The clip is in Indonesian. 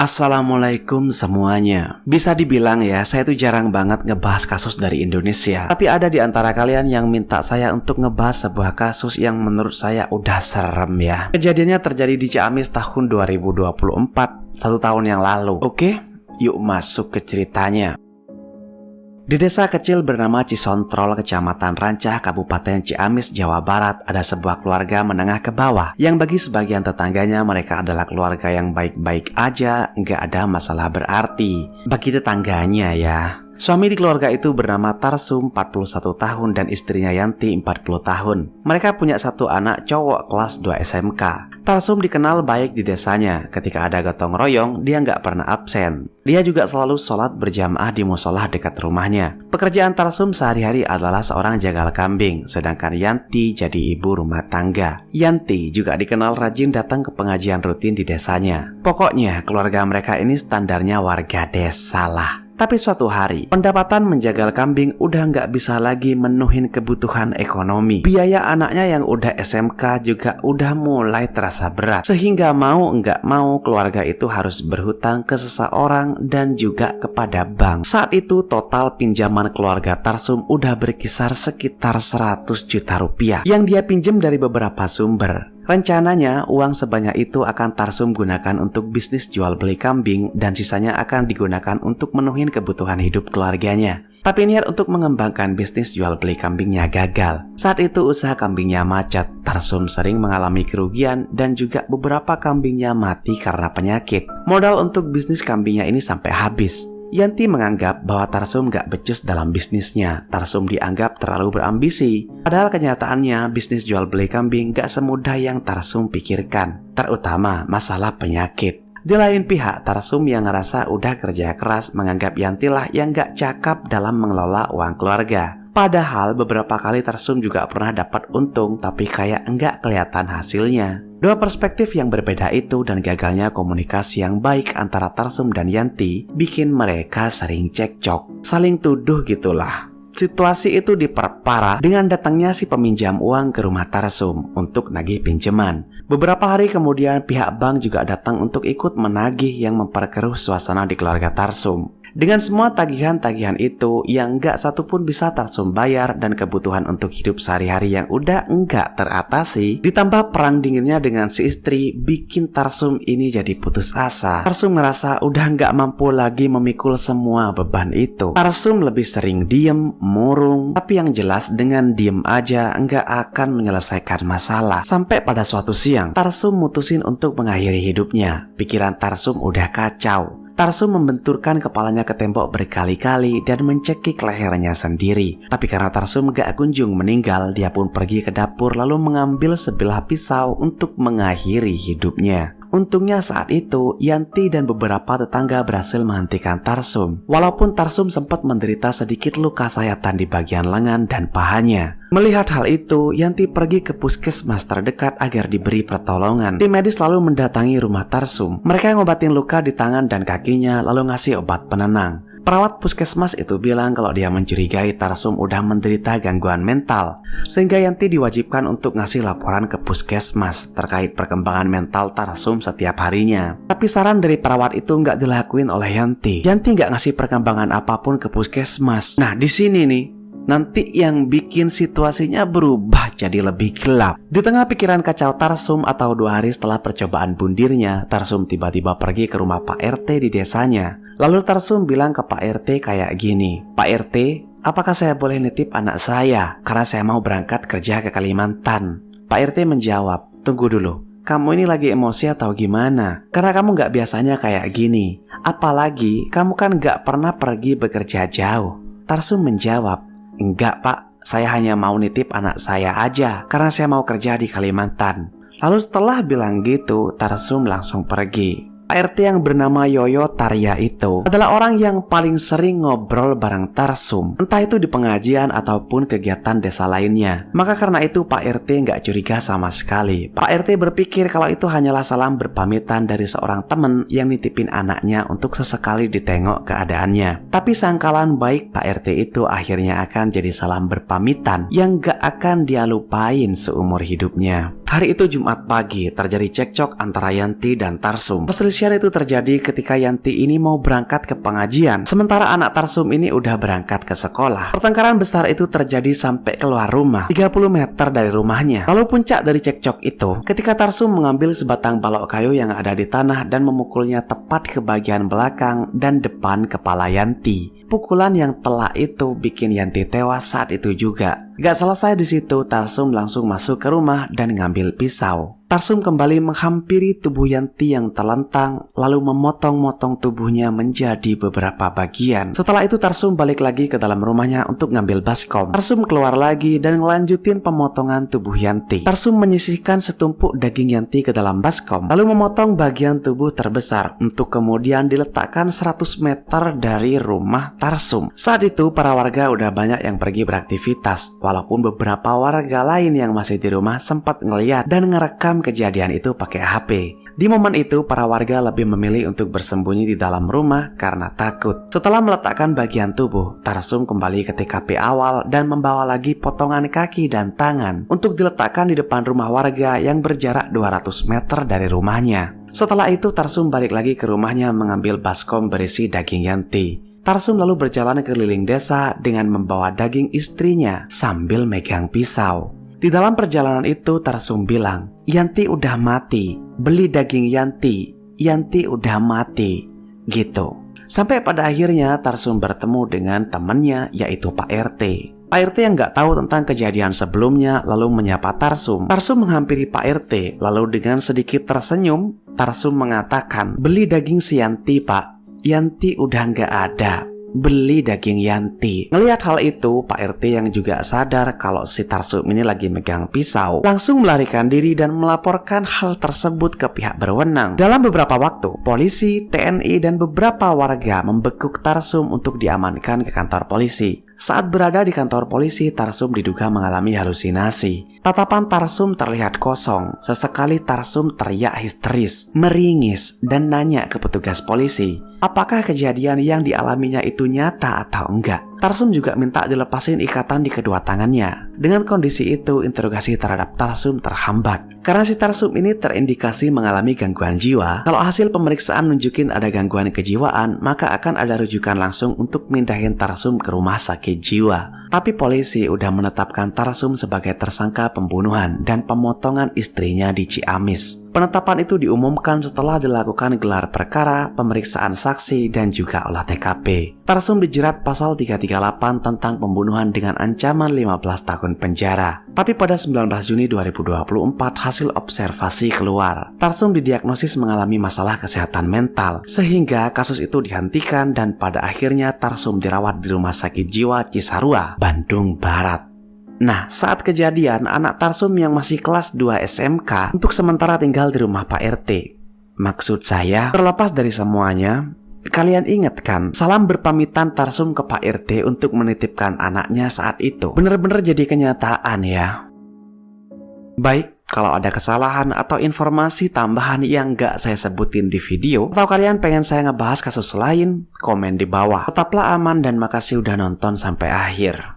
Assalamualaikum semuanya. Bisa dibilang ya, saya tuh jarang banget ngebahas kasus dari Indonesia. Tapi ada di antara kalian yang minta saya untuk ngebahas sebuah kasus yang menurut saya udah serem ya. Kejadiannya terjadi di Ciamis tahun 2024, 1 tahun yang lalu. Oke, yuk masuk ke ceritanya. Di desa kecil bernama Cisontrol, Kecamatan Rancah, Kabupaten Ciamis, Jawa Barat, ada sebuah keluarga menengah ke bawah yang bagi sebagian tetangganya mereka adalah keluarga yang baik-baik aja, nggak ada masalah berarti. Bagi tetangganya ya. Suami di keluarga itu bernama Tarsum, 41 tahun, dan istrinya Yanti, 40 tahun. Mereka punya satu anak cowok kelas 2 SMK. Tarsum dikenal baik di desanya. Ketika ada gotong royong, dia nggak pernah absen. Dia juga selalu sholat berjamaah di musola dekat rumahnya. Pekerjaan Tarsum sehari-hari adalah seorang jagal kambing, sedangkan Yanti jadi ibu rumah tangga. Yanti juga dikenal rajin datang ke pengajian rutin di desanya. Pokoknya, keluarga mereka ini standarnya warga desa lah. Tapi suatu hari, pendapatan menjagal kambing udah nggak bisa lagi menuhin kebutuhan ekonomi. Biaya anaknya yang udah SMK juga udah mulai terasa berat. Sehingga mau nggak mau keluarga itu harus berhutang ke seseorang dan juga kepada bank. Saat itu total pinjaman keluarga Tarsum udah berkisar sekitar 100 juta rupiah yang dia pinjam dari beberapa sumber. Rencananya, uang sebanyak itu akan Tarsum gunakan untuk bisnis jual beli kambing dan sisanya akan digunakan untuk menuhin kebutuhan hidup keluarganya. Tapi niat untuk mengembangkan bisnis jual beli kambingnya gagal. Saat itu usaha kambingnya macet, Tarsum sering mengalami kerugian dan juga beberapa kambingnya mati karena penyakit. Modal untuk bisnis kambingnya ini sampai habis. Yanti menganggap bahwa Tarsum gak becus dalam bisnisnya. Tarsum dianggap terlalu berambisi. Padahal kenyataannya bisnis jual beli kambing gak semudah yang Tarsum pikirkan, terutama masalah penyakit. Di lain pihak, Tarsum yang ngerasa udah kerja keras menganggap Yanti lah yang gak cakap dalam mengelola uang keluarga. Padahal beberapa kali Tarsum juga pernah dapat untung tapi kayak enggak kelihatan hasilnya. Dua perspektif yang berbeda itu dan gagalnya komunikasi yang baik antara Tarsum dan Yanti bikin mereka sering cekcok, saling tuduh gitulah. Situasi itu diperparah dengan datangnya si peminjam uang ke rumah Tarsum untuk nagih pinjaman. Beberapa hari kemudian pihak bank juga datang untuk ikut menagih yang memperkeruh suasana di keluarga Tarsum. Dengan semua tagihan-tagihan itu yang nggak satupun bisa Tarsum bayar dan kebutuhan untuk hidup sehari-hari yang udah nggak teratasi, ditambah perang dinginnya dengan si istri, bikin Tarsum ini jadi putus asa. Tarsum ngerasa udah nggak mampu lagi memikul semua beban itu. Tarsum lebih sering diem, murung, tapi yang jelas dengan diem aja nggak akan menyelesaikan masalah. Sampai pada suatu siang, Tarsum mutusin untuk mengakhiri hidupnya. Pikiran Tarsum udah kacau. Tarsum membenturkan kepalanya ke tembok berkali-kali dan mencekik lehernya sendiri. Tapi karena Tarsum gak kunjung meninggal, dia pun pergi ke dapur lalu mengambil sebilah pisau untuk mengakhiri hidupnya. Untungnya saat itu, Yanti dan beberapa tetangga berhasil menghentikan Tarsum. Walaupun Tarsum sempat menderita sedikit luka sayatan di bagian lengan dan pahanya. Melihat hal itu, Yanti pergi ke puskesmas terdekat agar diberi pertolongan. Tim medis lalu mendatangi rumah Tarsum. Mereka ngobatin luka di tangan dan kakinya lalu ngasih obat penenang. Perawat puskesmas itu bilang kalau dia mencurigai Tarsum udah menderita gangguan mental, sehingga Yanti diwajibkan untuk ngasih laporan ke puskesmas terkait perkembangan mental Tarsum setiap harinya. Tapi saran dari perawat itu nggak dilakuin oleh Yanti. Yanti nggak ngasih perkembangan apapun ke puskesmas. Nah di sini nih, nanti yang bikin situasinya berubah jadi lebih gelap. Di tengah pikiran kacau Tarsum atau 2 hari setelah percobaan bundirnya, Tarsum tiba-tiba pergi ke rumah Pak RT di desanya. Lalu Tarsum bilang ke Pak RT kayak gini, "Pak RT, apakah saya boleh nitip anak saya? Karena saya mau berangkat kerja ke Kalimantan." Pak RT menjawab, "Tunggu dulu, kamu ini lagi emosi atau gimana? Karena kamu gak biasanya kayak gini. Apalagi kamu kan gak pernah pergi bekerja jauh." Tarsum menjawab, "Enggak Pak, saya hanya mau nitip anak saya aja karena saya mau kerja di Kalimantan." Lalu setelah bilang gitu, Tarsum langsung pergi. Pak RT yang bernama Yoyo Tarya itu adalah orang yang paling sering ngobrol bareng Tarsum, entah itu di pengajian ataupun kegiatan desa lainnya. Maka karena itu Pak RT nggak curiga sama sekali. Pak RT berpikir kalau itu hanyalah salam berpamitan dari seorang teman yang nitipin anaknya untuk sesekali ditengok keadaannya. Tapi sangkalan baik Pak RT itu akhirnya akan jadi salam berpamitan yang nggak akan dia lupain seumur hidupnya. Hari itu Jumat pagi terjadi cekcok antara Yanti dan Tarsum. Perselisihan Perselisihan itu terjadi ketika Yanti ini mau berangkat ke pengajian, sementara anak Tarsum ini udah berangkat ke sekolah. Pertengkaran besar itu terjadi sampai keluar rumah, 30 meter dari rumahnya. Lalu puncak dari cekcok itu ketika Tarsum mengambil sebatang balok kayu yang ada di tanah dan memukulnya tepat ke bagian belakang dan depan kepala Yanti. Pukulan yang telak itu bikin Yanti tewas saat itu juga. Gak selesai di situ, Tarsum langsung masuk ke rumah dan ngambil pisau. Tarsum kembali menghampiri tubuh Yanti yang terlentang, lalu memotong-motong tubuhnya menjadi beberapa bagian. Setelah itu Tarsum balik lagi ke dalam rumahnya untuk ngambil baskom. Tarsum keluar lagi dan ngelanjutin pemotongan tubuh Yanti. Tarsum menyisihkan setumpuk daging Yanti ke dalam baskom, lalu memotong bagian tubuh terbesar untuk kemudian diletakkan 100 meter dari rumah Tarsum. Saat itu para warga udah banyak yang pergi beraktivitas, walaupun beberapa warga lain yang masih di rumah sempat ngeliat dan ngerekam kejadian itu pakai HP. Di momen itu, para warga lebih memilih untuk bersembunyi di dalam rumah karena takut. Setelah meletakkan bagian tubuh, Tarsum kembali ke TKP awal dan membawa lagi potongan kaki dan tangan untuk diletakkan di depan rumah warga yang berjarak 200 meter dari rumahnya. Setelah itu, Tarsum balik lagi ke rumahnya mengambil baskom berisi daging Yanti. Tarsum lalu berjalan keliling desa dengan membawa daging istrinya sambil megang pisau. Di dalam perjalanan itu Tarsum bilang, "Yanti udah mati, beli daging Yanti, Yanti udah mati," gitu. Sampai pada akhirnya Tarsum bertemu dengan temannya yaitu Pak RT. Pak RT yang nggak tahu tentang kejadian sebelumnya lalu menyapa Tarsum. Tarsum menghampiri Pak RT, lalu dengan sedikit tersenyum, Tarsum mengatakan, "Beli daging si Yanti, Pak. Yanti udah nggak ada. Beli daging Yanti." Ngelihat hal itu, Pak RT yang juga sadar kalau si Tarsum ini lagi megang pisau, langsung melarikan diri dan melaporkan hal tersebut ke pihak berwenang. Dalam beberapa waktu, polisi, TNI, dan beberapa warga membekuk Tarsum untuk diamankan ke kantor polisi. Saat berada di kantor polisi, Tarsum diduga mengalami halusinasi. Tatapan Tarsum terlihat kosong. Sesekali Tarsum teriak histeris, meringis, dan nanya ke petugas polisi, apakah kejadian yang dialaminya itu nyata atau enggak. Tarsum juga minta dilepasin ikatan di kedua tangannya. Dengan kondisi itu, interogasi terhadap Tarsum terhambat. Karena si Tarsum ini terindikasi mengalami gangguan jiwa, kalau hasil pemeriksaan nunjukin ada gangguan kejiwaan, maka akan ada rujukan langsung untuk mindahin Tarsum ke rumah sakit jiwa. Tapi polisi udah menetapkan Tarsum sebagai tersangka pembunuhan dan pemotongan istrinya di Ciamis. Penetapan itu diumumkan setelah dilakukan gelar perkara, pemeriksaan saksi, dan juga olah TKP. Tarsum dijerat pasal 338 tentang pembunuhan dengan ancaman 15 tahun penjara. Tapi pada 19 Juni 2024 hasil observasi keluar. Tarsum didiagnosis mengalami masalah kesehatan mental, sehingga kasus itu dihentikan dan pada akhirnya Tarsum dirawat di Rumah Sakit Jiwa Cisarua, Bandung Barat. Nah, saat kejadian, anak Tarsum yang masih kelas 2 SMK untuk sementara tinggal di rumah Pak RT. Maksud saya, terlepas dari semuanya, kalian ingat kan, salam berpamitan Tarsum ke Pak RT untuk menitipkan anaknya saat itu benar-benar jadi kenyataan ya. Baik, kalau ada kesalahan atau informasi tambahan yang gak saya sebutin di video, atau kalian pengen saya ngebahas kasus lain, komen di bawah. Tetaplah aman dan makasih udah nonton sampai akhir.